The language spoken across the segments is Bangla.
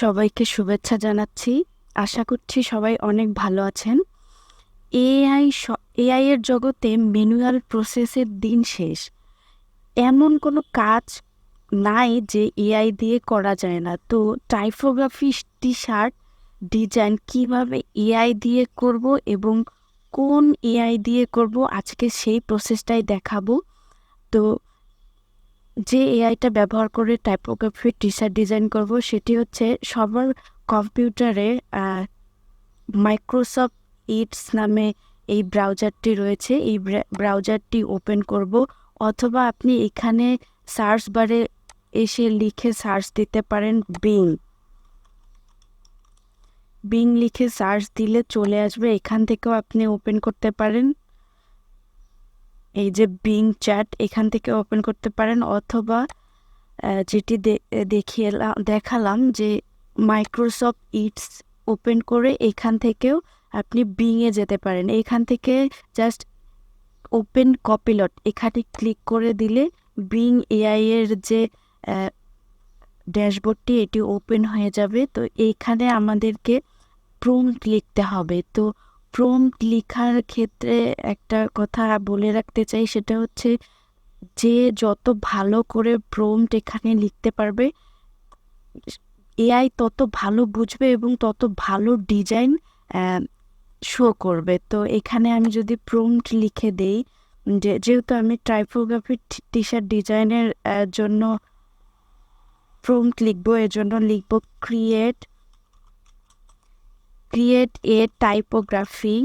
সবাইকে শুভেচ্ছা জানাচ্ছি। আশা করছি সবাই অনেক ভালো আছেন। এআই এর জগতে ম্যানুয়াল প্রসেসের দিন শেষ। এমন কোনো কাজ নাই যে এআই দিয়ে করা যায় না। তো টাইপোগ্রাফি, টি-শার্ট ডিজাইন কিভাবে এআই দিয়ে করব এবং কোন এআই দিয়ে করব আজকে সেই প্রসেসটাই দেখাবো। তো যে এআইটা ব্যবহার করে টাইপোগ্রাফি টি-শার্ট ডিজাইন করব সেটি হচ্ছে সবার কম্পিউটারে মাইক্রোসফট ইটস নামে এই ব্রাউজারটি রয়েছে। এই ব্রাউজারটি ওপেন করব, অথবা আপনি এখানে সার্চ বারে এসে লিখে সার্চ দিতে পারেন বিং লিখে সার্চ দিলে চলে আসবে। এখান থেকেও আপনি ওপেন করতে পারেন, এই যে বিং চ্যাট, এখান থেকে ওপেন করতে পারেন, অথবা যেটি দেখালাম যে মাইক্রোসফট ইটস ওপেন করে এখান থেকেও আপনি বিংয়ে যেতে পারেন। এখান থেকে জাস্ট ওপেন কপিলট এখানে ক্লিক করে দিলে বিং এআই এর যে ড্যাশবোর্ডটি এটি ওপেন হয়ে যাবে। তো এইখানে আমাদেরকে প্রম্পট লিখতে হবে। তো প্রম্পট লেখার ক্ষেত্রে একটা কথা বলে রাখতে চাই, সেটা হচ্ছে যে যত ভালো করে প্রম্পট এখানে লিখতে পারবে এআই তত ভালো বুঝবে এবং তত ভালো ডিজাইন শো করবে। তো এখানে আমি যদি প্রম্পট লিখে দেই, যেহেতু আমি টাইপোগ্রাফি টি-শার্ট ডিজাইনের জন্য প্রম্পট লিখবো, এর জন্য লিখবো create a typography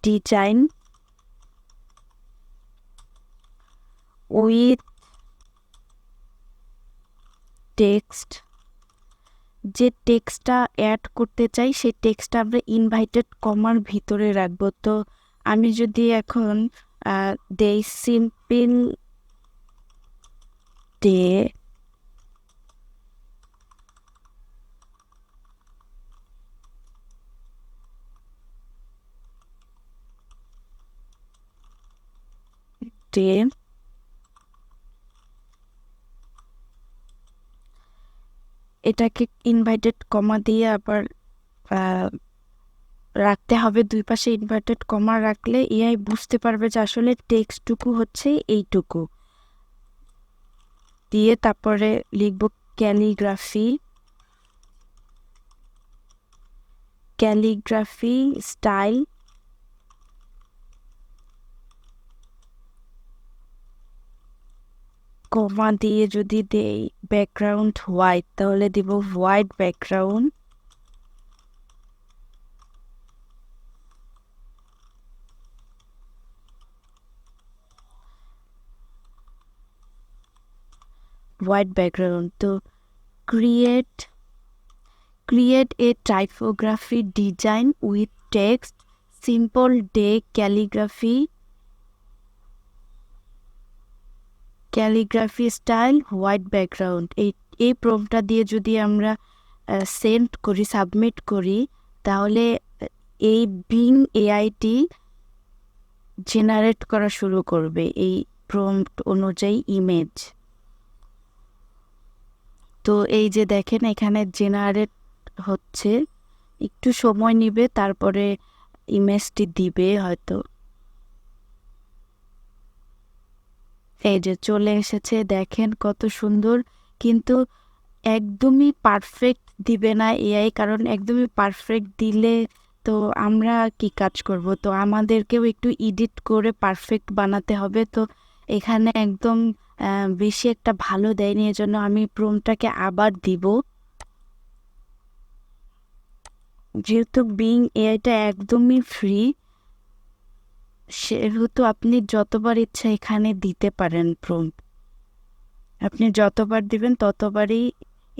design with text. যে টেক্সটটা অ্যাড করতে চাই সেই টেক্সটটা আমরা ইনভাইটেড কমার ভিতরে রাখবো। তো আমি যদি এখন দেই সিম্পল ডে ডে এটাকে ইনভাইটেড কমা দিয়ে আবার রাখতে হবে। দুই পাশে ইনভার্টেড কমা রাখলে এআই বুঝতে পারবে যে আসলে টেক্সটটুকু হচ্ছে এইটুকু। দিয়ে তারপরে লিখব ক্যালিগ্রাফি স্টাইল, কমা দিয়ে যদি দেই ব্যাকগ্রাউন্ড হোয়াইট, তাহলে দিব হোয়াইট ব্যাকগ্রাউন্ড। তো create a typography design with text simple day calligraphy style white background. এই প্রম্পটটা দিয়ে যদি আমরা সেন্ড করি, সাবমিট করি, তাহলে এই বিং এআইটি জেনারেট করা শুরু করবে এই প্রম্পট অনুযায়ী ইমেজ। তো এই যে দেখেন এখানে জেনারেট হচ্ছে, একটু সময় নিবে, তারপরে ইমেজটি দিবে হয়তো। এই যে চলে এসেছে, দেখেন কত সুন্দর। কিন্তু একদমই পারফেক্ট দিবে না এআই, কারণ একদমই পারফেক্ট দিলে তো আমরা কি কাজ করব? তো আমাদেরকেও একটু এডিট করে পারফেক্ট বানাতে হবে। তো এখানে একদম বেশি একটা ভালো দেয়নি, এজন্য আমি প্রম্পটটাকে আবার দিব। যেহেতু বিং এআইটা একদমই ফ্রি, সেহেতু আপনি যতবার ইচ্ছা এখানে দিতে পারেন প্রম্পট। আপনি যতবার দিবেন ততবারই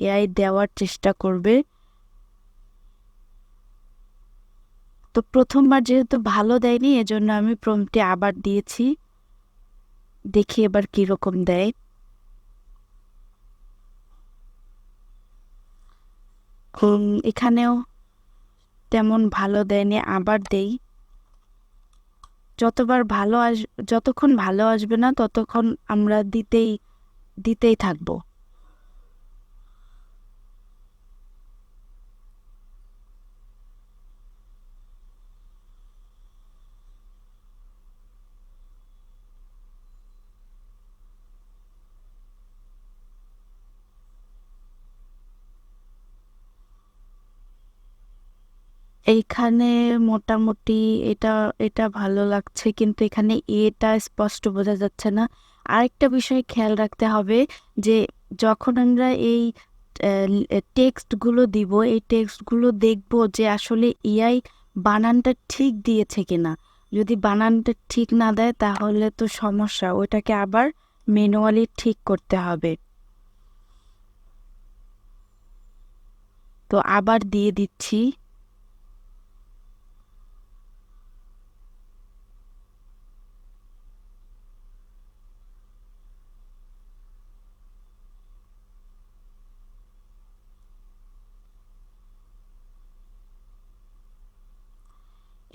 এআই দেওয়ার চেষ্টা করবে। তো প্রথমবার যেহেতু ভালো দেয়নি, এজন্য আমি প্রম্পটটি আবার দিয়েছি, দেখি এবার কিরকম দেয়। এখানেও তেমন ভালো দেয়নি, আবার দেই। যতবার ভালো যতক্ষণ ভালো আসবে না ততক্ষণ আমরা দিতেই থাকবো। এইখানে মোটামুটি এটা এটা ভালো লাগছে, কিন্তু এখানে এটা স্পষ্ট বোঝা যাচ্ছে না। আরেকটা বিষয় খেয়াল রাখতে হবে যে যখন আমরা এই টেক্সটগুলো দিব, এই টেক্সটগুলো দেখব যে আসলে এআই বানানটা ঠিক দিয়েছে কিনা। যদি বানানটা ঠিক না দেয় তাহলে তো সমস্যা, ওইটাকে আবার ম্যানুয়ালি ঠিক করতে হবে। তো আবার দিয়ে দিচ্ছি।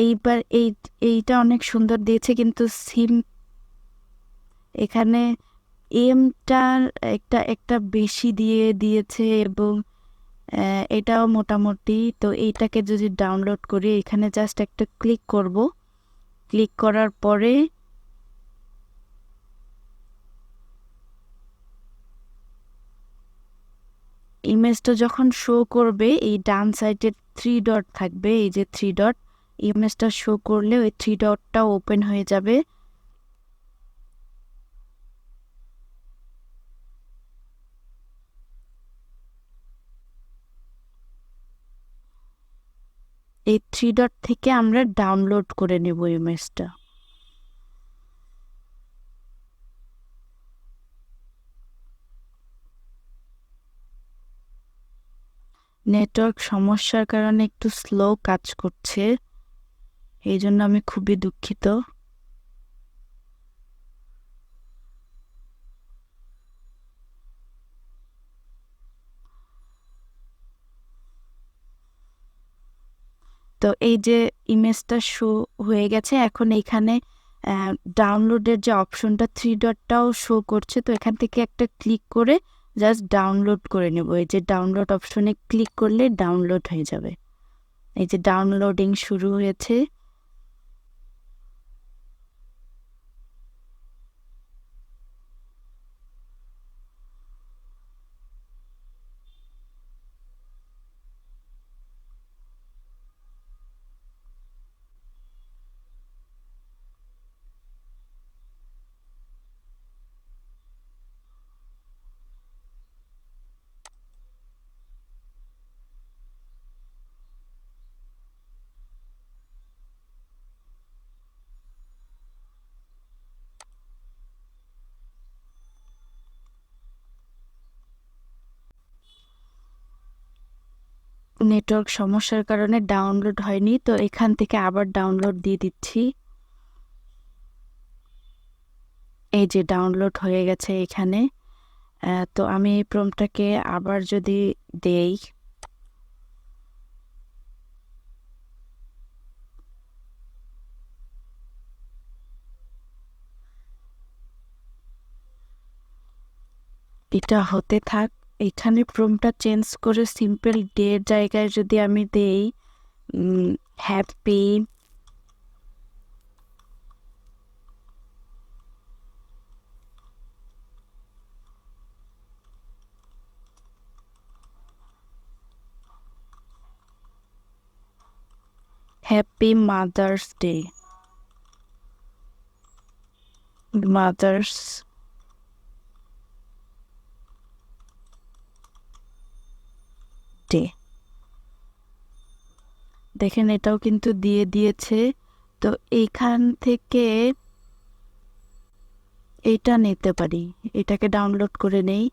এইবার এইটা অনেক সুন্দর দিয়েছে, কিন্তু এখানে এমটার একটা একটা বেশি দিয়েছে, এবং এটাও মোটামুটি। তো এইটাকে যদি ডাউনলোড করি, এখানে জাস্ট একটা ক্লিক করব। ক্লিক করার পরে ইমেজটা যখন শো করবে, এই ডান সাইডে 3 ডট থাকবে, এই যে 3 ডট, ইমেজটা শো করলে ওই 3 ডটটা ওপেন হয়ে যাবে। এই 3 ডট থেকে আমরা ডাউনলোড করে নেব ইমেজটা। নেটওয়ার্ক সমস্যার কারণে একটু স্লো কাজ করছে, এই জন্য আমি খুবই দুঃখিত। তো এই যে ইমেজটা শো হয়ে গেছে, এখন এইখানে ডাউনলোডের যে অপশনটা 3 ডটটাও শো করছে, তো এখান থেকে একটা ক্লিক করে জাস্ট ডাউনলোড করে নেব। এই যে ডাউনলোড অপশনে ক্লিক করলে ডাউনলোড হয়ে যাবে। এই যে ডাউনলোডিং শুরু হয়েছে। নেটওয়ার্ক সমস্যার কারণে ডাউনলোড হয়নি, তো এখান থেকে আবার ডাউনলোড দিয়ে দিচ্ছি। এই যে ডাউনলোড হয়ে গেছে এখানে। তো আমি এই প্রম্পটটাকে আবার যদি দেই, এটা হতে থাক। এখানে প্রম্পটটা চেঞ্জ করে সিম্পল ডে এর জায়গায় যদি আমি দেই happy happy mother's day, mother's day, দেখেন এটাও কিন্তু দিয়ে দিয়েছে। তো এইখান থেকে এটা নিতে পারি, এটাকে ডাউনলোড করে নেই।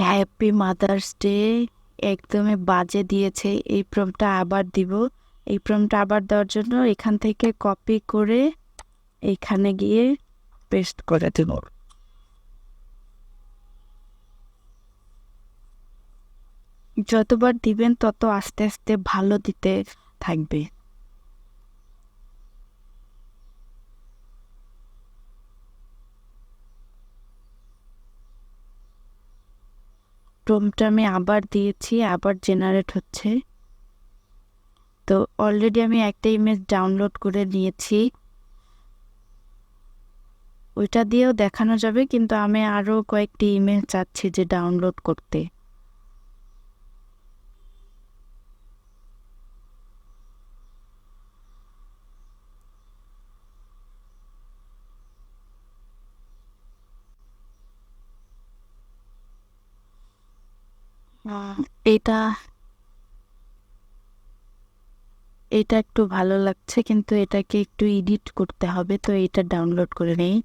হ্যাপি মাদার্স ডে একদমই বাজে দিয়েছে। এই প্রম্পটটা আবার দিব। এই প্রম্পটটা আবার দেওয়ার জন্য এখান থেকে কপি করে এখানে গিয়ে পেস্ট করে দেব। যতবার দিবেন তত আস্তে আস্তে ভালো দিতে থাকবে। প্রম্পটটা আমি আবার দিয়েছি, আবার জেনারেট হচ্ছে। তো অলরেডি আমি একটা ইমেজ ডাউনলোড করে নিয়েছি, ওইটা দিয়েও দেখানো যাবে, কিন্তু আমি আরও কয়েকটি ইমেজ চাচ্ছি যে ডাউনলোড করতে। এটা এটা একটু ভালো লাগছে, কিন্তু এটাকে একটু এডিট করতে হবে, তো এটা ডাউনলোড করে নেই।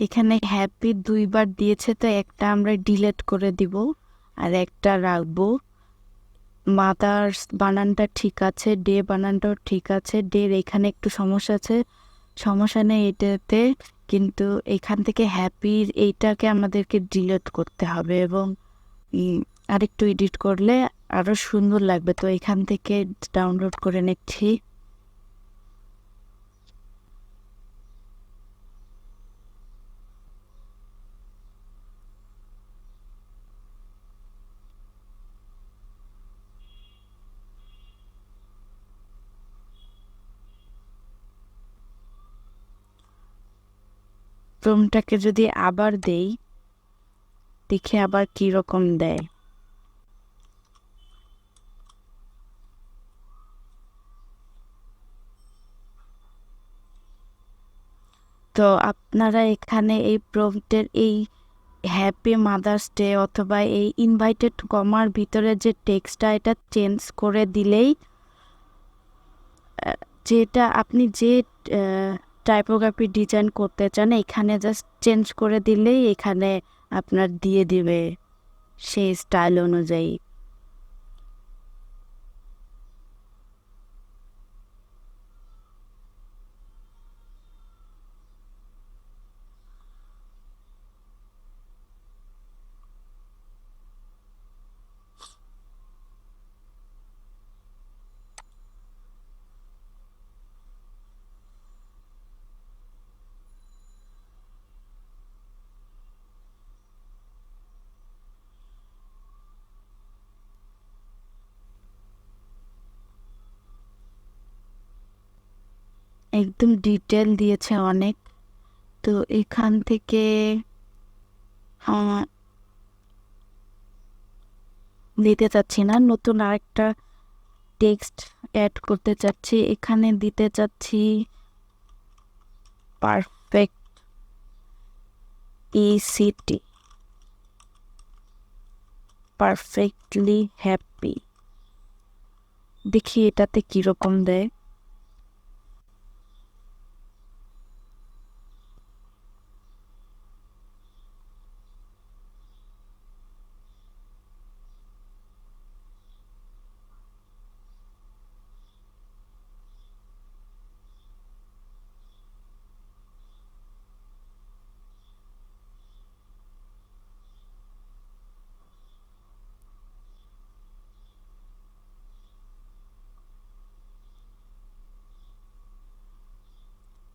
এখানে হ্যাপি দুইবার দিয়েছে, তো একটা আমরা ডিলিট করে দিব আর একটা রাখবো। মাদার্স বানানটা ঠিক আছে, ডে বানানটাও ঠিক আছে। ডের এখানে একটু সমস্যা আছে, সমস্যা নেই এটাতে, কিন্তু এখান থেকে হ্যাপির এইটাকে আমাদেরকে ডিলিট করতে হবে এবং আরেকটু এডিট করলে আরো সুন্দর লাগবে। তো এখান থেকে ডাউনলোড করে নিচ্ছি। প্রম্পটটাকে যদি আবার দেই, দেখি আবার কি রকম দেয়। তো আপনারা এখানে এই প্রম্পটের এই হ্যাপি মাদার্স ডে অথবা এই ইনভাইটেড কমার ভিতরে যে টেক্সটটা, এটা চেঞ্জ করে দিলেই, যেটা আপনি যে টাইপোগ্রাফি ডিজাইন করতে চান এখানে জাস্ট চেঞ্জ করে দিলেই এখানে আপনার দিয়ে দিবে সেই স্টাইল অনুযায়ী। একদম ডিটেল দিয়েছে অনেক। তো এখান থেকে দিতে চাচ্ছি না, নতুন আরেকটা টেক্সট অ্যাড করতে চাচ্ছি। এখানে দিতে চাচ্ছি পারফেক্ট ইসিটি, পারফেক্টলি হ্যাপি। দেখি এটাতে কিরকম দেয়।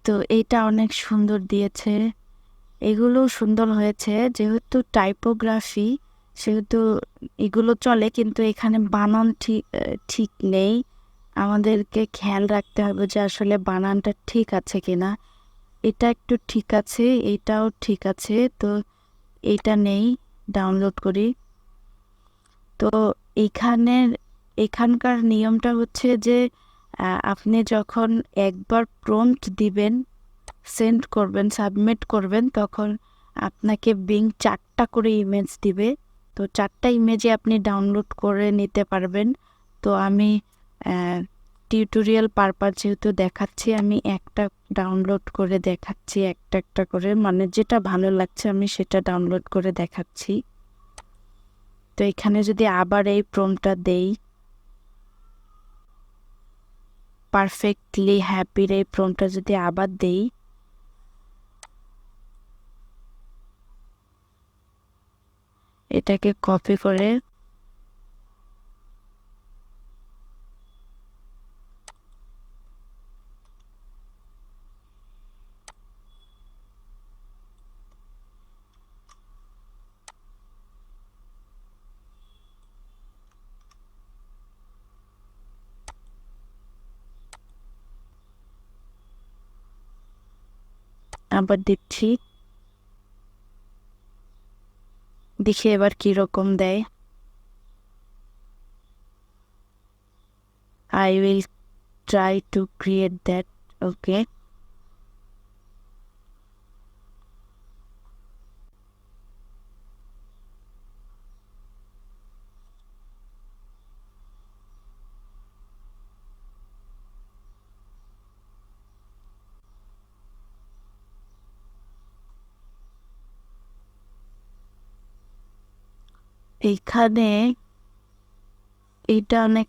তো এটা অনেক সুন্দর দিয়েছে, এগুলো সুন্দর হয়েছে। যেহেতু টাইপোগ্রাফি সেহেতু এগুলো চলে, কিন্তু এখানে বানান ঠিক নেই। আমাদেরকে খেয়াল রাখতে হবে যে আসলে বানানটা ঠিক আছে কিনা। এটা একটু ঠিক আছে, এটাও ঠিক আছে, তো এটা নেই, ডাউনলোড করি। তো এখানকার নিয়মটা হচ্ছে যে আপনি যখন একবার প্রম্পট দিবেন, সেন্ড করবেন, সাবমিট করবেন, তখন আপনাকে বিং 4টা করে ইমেজ দিবে। তো 4টা ইমেজই আপনি ডাউনলোড করে নিতে পারবেন। তো আমি টিউটোরিয়াল পারপাস যেহেতু দেখাচ্ছি, আমি একটা ডাউনলোড করে দেখাচ্ছি একটা একটা করে, মানে যেটা ভালো লাগছে আমি সেটা ডাউনলোড করে দেখাচ্ছি। তো এখানে যদি আবার এই প্রম্পটটা দেই, পারফেক্টলি হ্যাপির এই প্রম্পটটা যদি আবার দেই, এটাকে কপি করে আবার দিচ্ছি, দেখি এবার কিরকম দেয়। I will try to create that. Okay. এইখানে এটা অনেক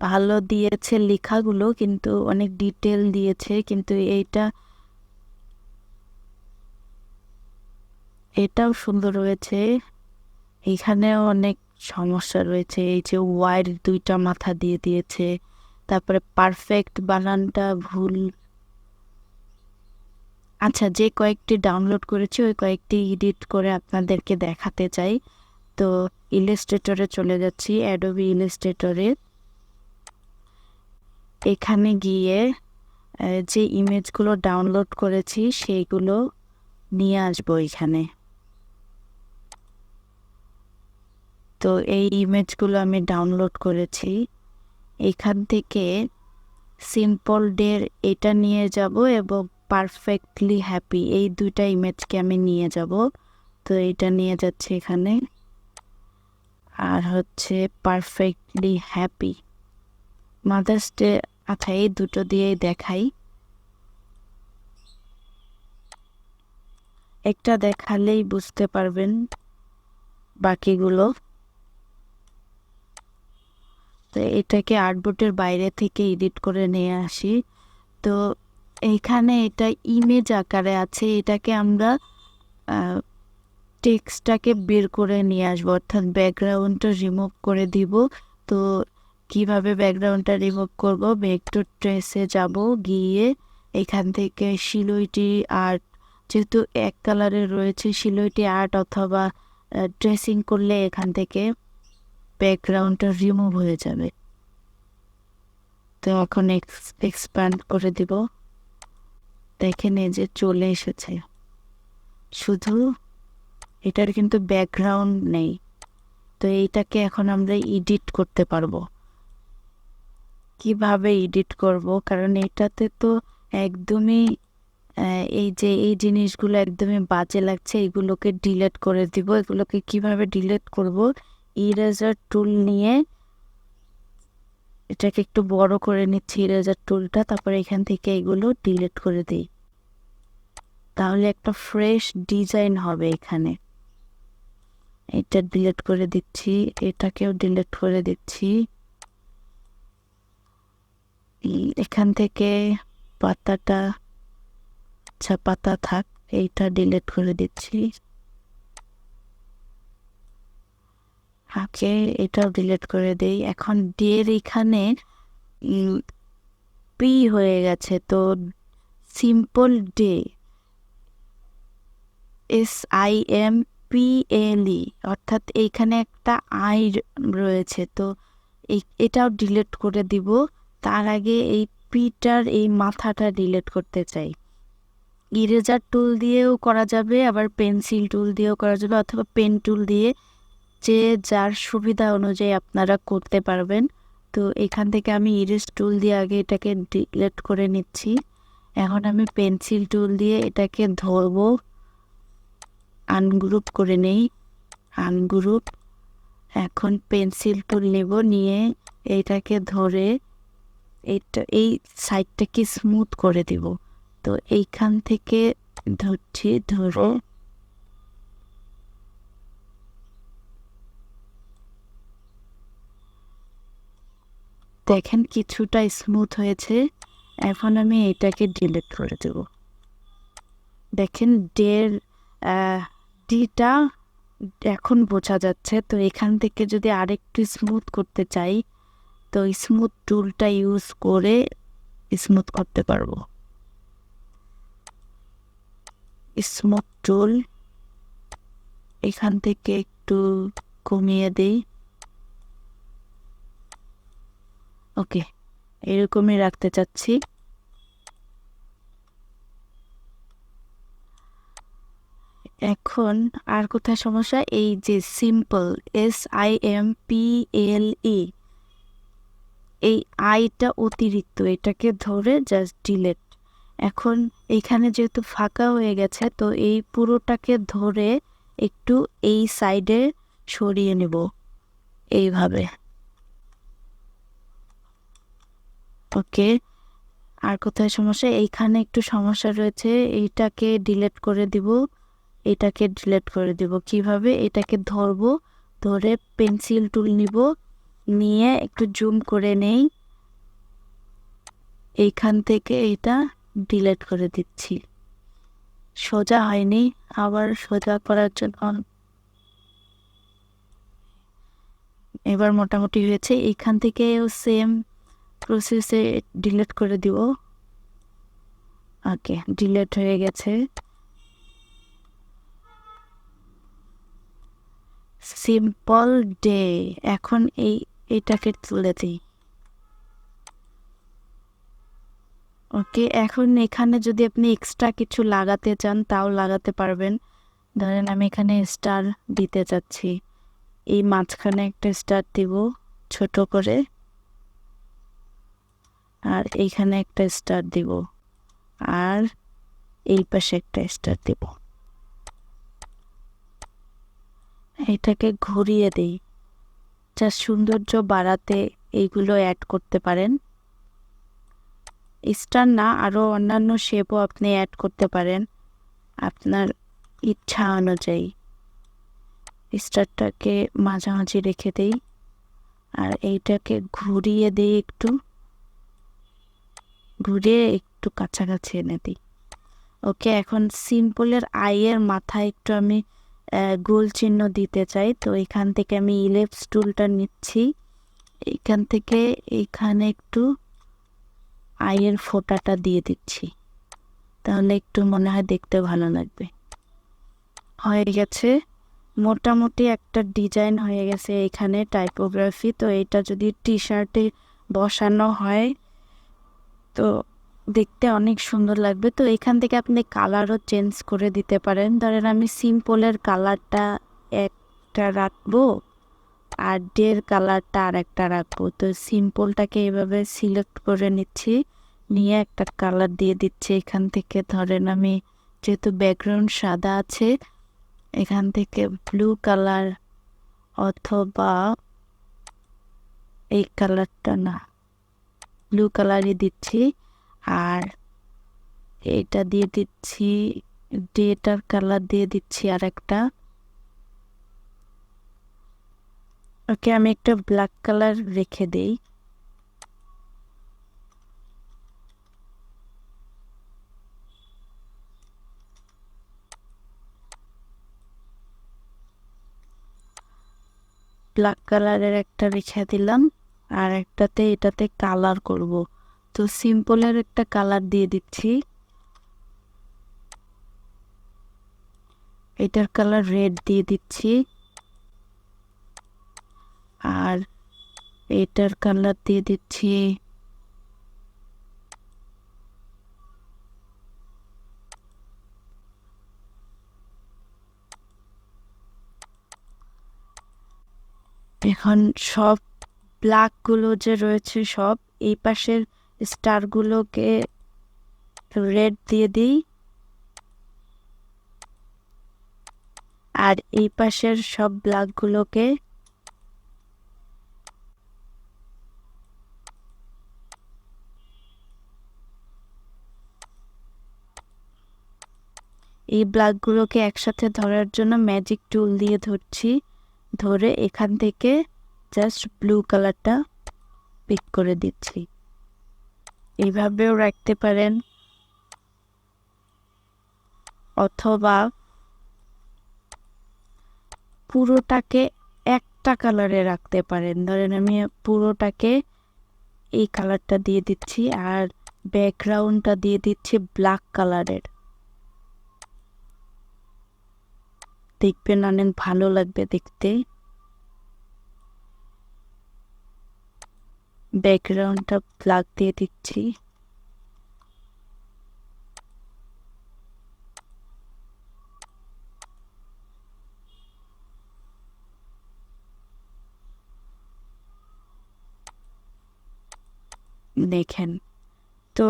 ভালো দিয়েছে লেখাগুলো, কিন্তু অনেক ডিটেল দিয়েছে, কিন্তু এটাও সুন্দর হয়েছে। এখানেও অনেক সমস্যা রয়েছে, এই যে ওয়াইড 2টা মাথা দিয়ে দিয়েছে, তারপরে পারফেক্ট বানানটা ভুল। আচ্ছা, যে কয়েকটি ডাউনলোড করেছি ওই কয়েকটি এডিট করে আপনাদেরকে দেখাতে চাই। তো ইলাস্ট্রেটরে চলে যাচ্ছি, অ্যাডোবি ইলাস্ট্রেটরে। এখানে গিয়ে যে ইমেজগুলো ডাউনলোড করেছি সেইগুলো নিয়ে আসবো এখানে। তো এই ইমেজগুলো আমি ডাউনলোড করেছি, এখান থেকে সিম্পল ডের এটা নিয়ে যাব এবং পারফেক্টলি হ্যাপি এই 2টা ইমেজকে আমি নিয়ে যাব। তো এটা নিয়ে যাচ্ছে এখানে, আর হচ্ছে পারফেক্টলি হ্যাপি মাদার্স ডে। আচ্ছা, এই দুটো দিয়েই দেখাই, একটা দেখালেই বুঝতে পারবেন বাকিগুলো। তো এটাকে আর্টবোর্ডের বাইরে থেকে এডিট করে নিয়ে আসি। তো এইখানে এটা ইমেজ আকারে আছে, এটাকে আমরা টেক্সটটাকে বের করে নিয়ে আসবো, অর্থাৎ ব্যাকগ্রাউন্ডটা রিমুভ করে দিব। তো কিভাবে ব্যাকগ্রাউন্ডটা রিমুভ করব, ভেক্টর ট্রেসে যাব, গিয়ে এখান থেকে সিলুইটি আর্ট, যেহেতু এক কালারের রয়েছে, সিলুইটি আর্ট অথবা ট্রেসিং করলে এখান থেকে ব্যাকগ্রাউন্ডটা রিমুভ হয়ে যাবে। তো এখন এক্সপ্যান্ড করে দিব, দেখেন এই যে চলে এসেছে, শুধু এটার কিন্তু ব্যাকগ্রাউন্ড নেই। তো এইটাকে এখন আমরা এডিট করতে পারবো। কিভাবে এডিট করব, কারণ এটাতে তো একদমই এই যে এই জিনিসগুলো একদমই বাজে লাগছে, এগুলোকে ডিলিট করে দিব। এগুলোকে কিভাবে ডিলিট করব, ইরেজার টুল নিয়ে এটাকে একটু বড় করে নিচ্ছি, ইরেজার টুলটা, তারপরে এখান থেকে এগুলো ডিলিট করে দিই, তাহলে একটা ফ্রেশ ডিজাইন হবে এখানে। এটা ডিলিট করে দিচ্ছি, এটাকেও ডিলিট করে দিচ্ছি। এখান থেকে পাতাটা, আচ্ছা পাতা থাক, এইটা ডিলিট করে দিচ্ছি। ওকে, এটাও ডিলিট করে দেই। এখন ডের এখানে পি হয়ে গেছে, তো সিম্পল ডে, SIMPLE, অর্থাৎ এইখানে একটা আই রয়েছে, তো এটাও ডিলিট করে দিব। তার আগে এই পিটার এই মাথাটা ডিলিট করতে চাই। ইরেজার টুল দিয়েও করা যাবে, আবার পেন্সিল টুল দিয়েও করা যাবে, অথবা পেন টুল দিয়ে, যে যার সুবিধা অনুযায়ী আপনারা করতে পারবেন। তো এখান থেকে আমি ইরেজ টুল দিয়ে আগে এটাকে ডিলিট করে নিচ্ছি। এখন আমি পেন্সিল টুল দিয়ে এটাকে ধরবো, আনগ্রুপ করে নেই, আনগ্রুপ। এখন পেন্সিল টুল নেব, নিয়ে এইটাকে ধরে এই সাইডটাকে স্মুথ করে দিব। তো এইখান থেকে ধরছি, ধরে দেখেন কিছুটা স্মুথ হয়েছে। এখন আমি এটাকে ডিলিট করে দেব। দেখেন ডিটা এখন বোঝা যাচ্ছে। তো এখান থেকে যদি আরেকটু স্মুথ করতে চাই, তো স্মুথ টুলটা ইউজ করে স্মুথ করতে পারবো। স্মুথ টুল এখান থেকে একটু কমিয়ে দেই। ওকে, এরকমই রাখতে চাচ্ছি। এখন আর কোথায় সমস্যা, এই যে সিম্পল SIMPLE, এই আইটা অতিরিক্ত, এটাকে ধরে জাস্ট ডিলেট। এখন এইখানে যেহেতু ফাঁকা হয়ে গেছে, তো এই পুরোটাকে ধরে একটু এই সাইডে সরিয়ে নেব এইভাবে। ওকে, আর কোথায় সমস্যা, এইখানে একটু সমস্যা রয়েছে, এইটাকে ডিলেট করে দিব, এটাকে ডিলেট করে দিব। কিভাবে, এটাকে ধরবো, ধরে পেন্সিল টুল নিব, নিয়ে একটু জুম করে নেই, এইখান থেকে এটা ডিলেট করে দিচ্ছি। সোজা হয়নি, আবার সোজা করার জন্য এবার মোটামুটি হয়েছে। এইখান থেকেও সেম প্রসেসে ডিলিট করে দিব। ওকে, ডিলিট হয়ে গেছে। সিম্পল ডে, এখন এইটাকে তুলে দিই। ওকে, এখন এখানে যদি আপনি এক্সট্রা কিছু লাগাতে চান তাও লাগাতে পারবেন। ধরেন আমি এখানে স্টার দিতে চাচ্ছি, এই মাঝখানে একটা স্টার দিব ছোট করে, আর এইখানে একটা স্টার দিব, আর এই পাশে একটা স্টার দিব। এটাকে ঘুরিয়ে দিই, যা সৌন্দর্য বাড়াতে এইগুলো অ্যাড করতে পারেন। স্টার না, আরও অন্যান্য শেপও আপনি অ্যাড করতে পারেন আপনার ইচ্ছা অনুযায়ী। স্টারটাকে মাঝামাঝি রেখে দেই, আর এইটাকে ঘুরিয়ে দিই, একটু ঘুরিয়ে একটু কাছাকাছি এনে দিই। ওকে, এখন সিম্পলের আইয়ের মাথায় একটু আমি গোল চিহ্ন দিতে চাই। তো এখান থেকে আমি ইলিপস টুলটা নিচ্ছি, এখান থেকে এইখানে একটু আইয়ের ফোঁটাটা দিয়ে দিচ্ছি, তাহলে একটু মনে হয় দেখতে ভালো লাগবে। হয়ে গেছে, মোটামুটি একটা ডিজাইন হয়ে গেছে এখানে টাইপোগ্রাফি। তো এটা যদি টি শার্টে বসানো হয় তো দেখতে অনেক সুন্দর লাগবে। তো এখান থেকে আপনি কালারও চেঞ্জ করে দিতে পারেন। ধরেন আমি সিম্পলের কালারটা একটা রাখবো, আর ডের কালারটা আর একটা রাখবো। তো সিম্পলটাকে এভাবে সিলেক্ট করে নিচ্ছি, নিয়ে একটা কালার দিয়ে দিচ্ছি এখান থেকে। ধরেন আমি যেহেতু ব্যাকগ্রাউন্ড সাদা আছে, এখান থেকে ব্লু কালার, অথবা এই কালারটা না, ব্লু কালারই দিচ্ছি। আর এটা দিয়ে দিচ্ছি, ডেটার কালার দিয়ে দিচ্ছি আর একটা। ওকে, আমি একটা ব্ল্যাক কালার রেখে দেই। ব্ল্যাক কালারের একটা রেখে দিলাম, আর একটাতে এটাতে কালার করব। তো সিম্পলের একটা কালার দিয়ে দিচ্ছি, এটার কালার রেড দিয়ে দিচ্ছি, আর এটার কালার দিয়ে দিচ্ছি এখন সব ব্ল্যাকগুলো যে রয়েছে সব এই পাশের স্টারগুলোকে রেড দিয়ে দিই, আর এই পাশের সব ব্লকগুলোকে একসাথে ধরার জন্য ম্যাজিক টুল দিয়ে ধরছি, ধরে এখান থেকে জাস্ট ব্লু কালারটা পিক করে দিচ্ছি। এইভাবেও রাখতে পারেন, অথবা পুরোটাকে একটা কালারে রাখতে পারেন। ধরেন আমি পুরোটাকে এই কালারটা দিয়ে দিচ্ছি আর ব্যাকগ্রাউন্ডটা দিয়ে দিচ্ছি ব্ল্যাক কালারের। দেখবেন অনেক ভালো লাগবে দেখতে। ব্যাকগ্রাউন্ডটা ব্ল্যাক দিয়ে দিচ্ছি। দেখেন, তো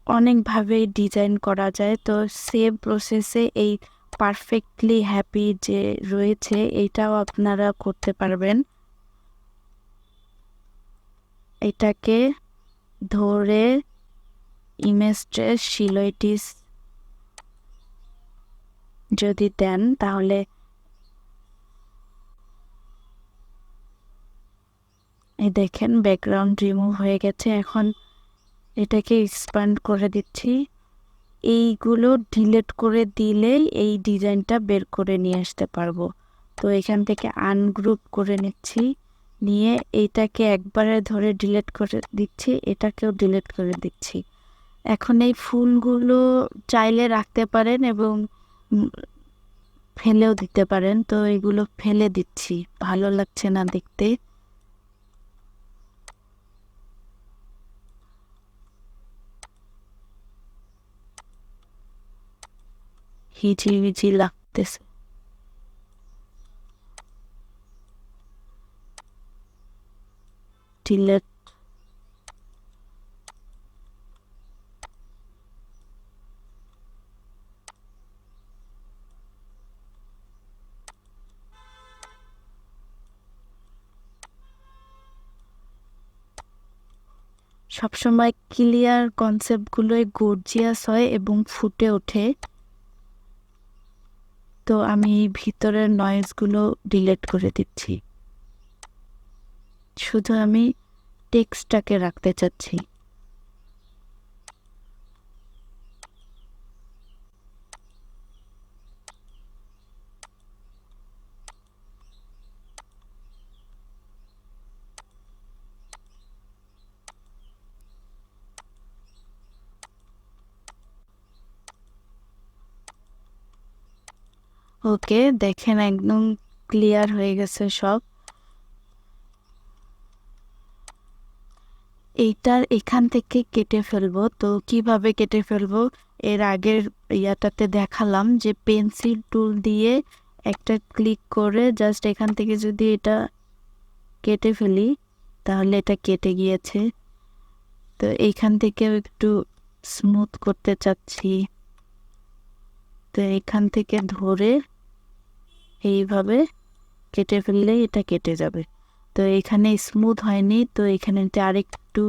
অনেকভাবেই ডিজাইন করা যায়। তো সেম প্রসেসে এই পারফেক্টলি হ্যাপি যে রয়েছে এটাও আপনারা করতে পারবেন। এটাকে ধরে ইমেজ ট্রেস সিলুইটিস যদি দেন তাহলে এই দেখেন ব্যাকগ্রাউন্ড রিমুভ হয়ে গেছে। এখন এটাকে এক্সপ্যান্ড করে দিচ্ছি। এইগুলো ডিলিট করে দিলেই এই ডিজাইনটা বের করে নিয়ে আসতে পারবো। তো এখান থেকে আনগ্রুপ করে নিচ্ছি, নিয়ে এইটাকে একবারে ধরে ডিলিট করে দিচ্ছি, এটাকেও ডিলিট করে দিচ্ছি। এখন এই ফুলগুলো চাইলে রাখতে পারেন এবং ফেলেও দিতে পারেন। তো এগুলো ফেলে দিচ্ছি, ভালো লাগছে না দেখতে। হিজিবিজি লাগতেছে। ডিলিট। সবসময় ক্লিয়ার কনসেপ্টগুলোই গর্জিয়াস হয় এবং ফুটে ওঠে। তো আমি ভিতরের নয়েজগুলো ডিলিট করে দিচ্ছি, শুধু আমি টেক্সটটাকে রাখতে চাচ্ছি। ওকে, দেখেন একদম ক্লিয়ার হয়ে গেছে সব। এইটার এখান থেকে কেটে ফেলবো। তো কিভাবে কেটে ফেলবো, এর আগের ইয়াটাতে দেখালাম যে পেন্সিল টুল দিয়ে একটা ক্লিক করে জাস্ট এখান থেকে যদি এটা কেটে ফেলি তাহলে এটা কেটে গিয়েছে। তো এইখান থেকে একটু স্মুথ করতে চাচ্ছি, তো এখান থেকে ধরে এইভাবে কেটে ফেললেই এটা কেটে যাবে। তো এখানে স্মুথ হয়নি, তো এখানে আরেকটু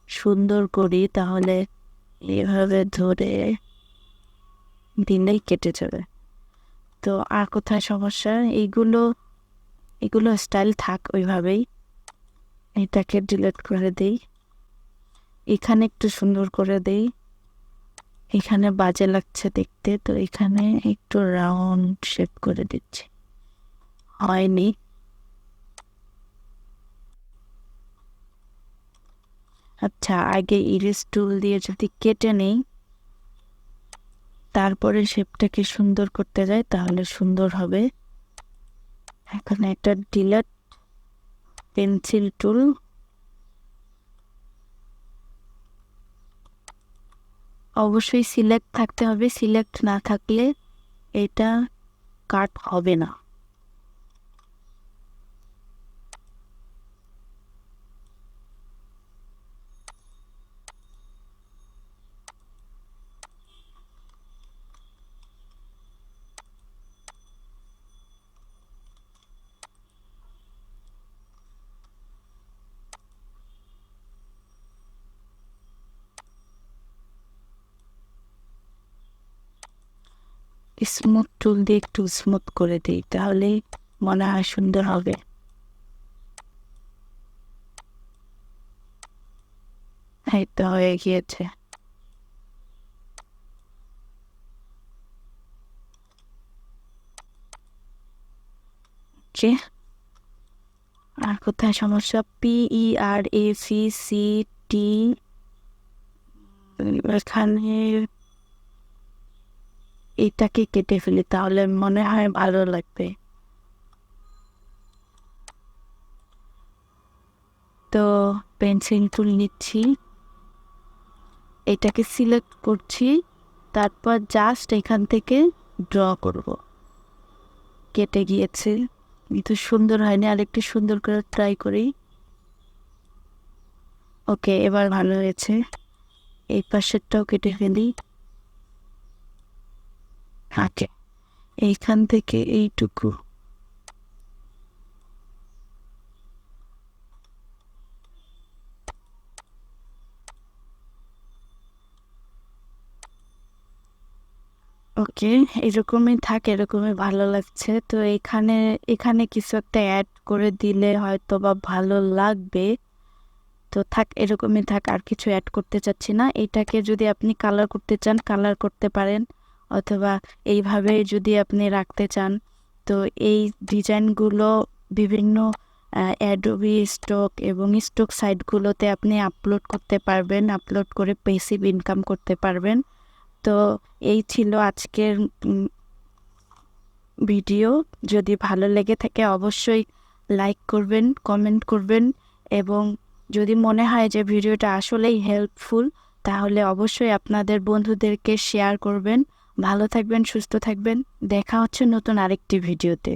সুন্দর করি, তাহলে এভাবে ধরে দিলেই কেটে যাবে। তো আর কোথায় সমস্যা, এইগুলো এগুলো স্টাইল থাক ওইভাবেই। এটাকে ডিলিট করে দেই, এখানে একটু সুন্দর করে দেই, এখানে বাজে লাগছে দেখতে, তো এখানে একটু রাউন্ড শেপ করে দিচ্ছি। হয়নি, আচ্ছা আগে ইরেজ টুল দিয়ে যদি কেটে নেই তারপরে শেপটাকে সুন্দর করতে যাই তাহলে সুন্দর হবে। এখন একটা ডিলিট পেন্সিল টুল, অবশ্যই সিলেক্ট থাকতে হবে, সিলেক্ট না থাকলে এটা কাট হবে না। স্মুথ টুল দিয়ে একটু স্মুথ করে দিই, তাহলেই মনে হয় সুন্দর হবে। এই তো হয়ে গিয়েছে। ওকে, আর কোথায় সমস্যা? PERACCT, এখানে এটাকে কেটে ফেলি, তাহলে মনে হয় ভালো লাগবে। তো পেন্সিল টুল নিচ্ছি, এটাকে সিলেক্ট করছি, তারপর জাস্ট এখান থেকে ড্র করব। কেটে গিয়েছে, কিন্তু সুন্দর হয়নি, আর একটু সুন্দর করে ট্রাই করি। ওকে, এবার ভালো হয়েছে। এই পাশেরটাও কেটে ফেলি। ওকে, এইখান থেকে এইটুকু। ওকে, এরকমই থাক, এরকমই ভালো লাগছে। তো এখানে এখানে কিছু একটা অ্যাড করে দিলে হয়তো বা ভালো লাগবে। তো থাক, এরকমই থাক, আর কিছু অ্যাড করতে চাচ্ছি না। এটাকে যদি আপনি কালার করতে চান কালার করতে পারেন, অথবা এইভাবে যদি আপনি রাখতে চান। তো এই ডিজাইনগুলো বিভিন্ন অ্যাডোবি স্টক এবং স্টক সাইটগুলোতে আপনি আপলোড করতে পারবেন, আপলোড করে প্যাসিভ ইনকাম করতে পারবেন। তো এই ছিল আজকের ভিডিও। যদি ভালো লেগে থাকে অবশ্যই লাইক করবেন, কমেন্ট করবেন, এবং যদি মনে হয় যে ভিডিওটা আসলেই হেল্পফুল, তাহলে অবশ্যই আপনাদের বন্ধুদেরকে শেয়ার করবেন। ভালো থাকবেন, সুস্থ থাকবেন। দেখা হচ্ছে নতুন আরেকটি ভিডিওতে।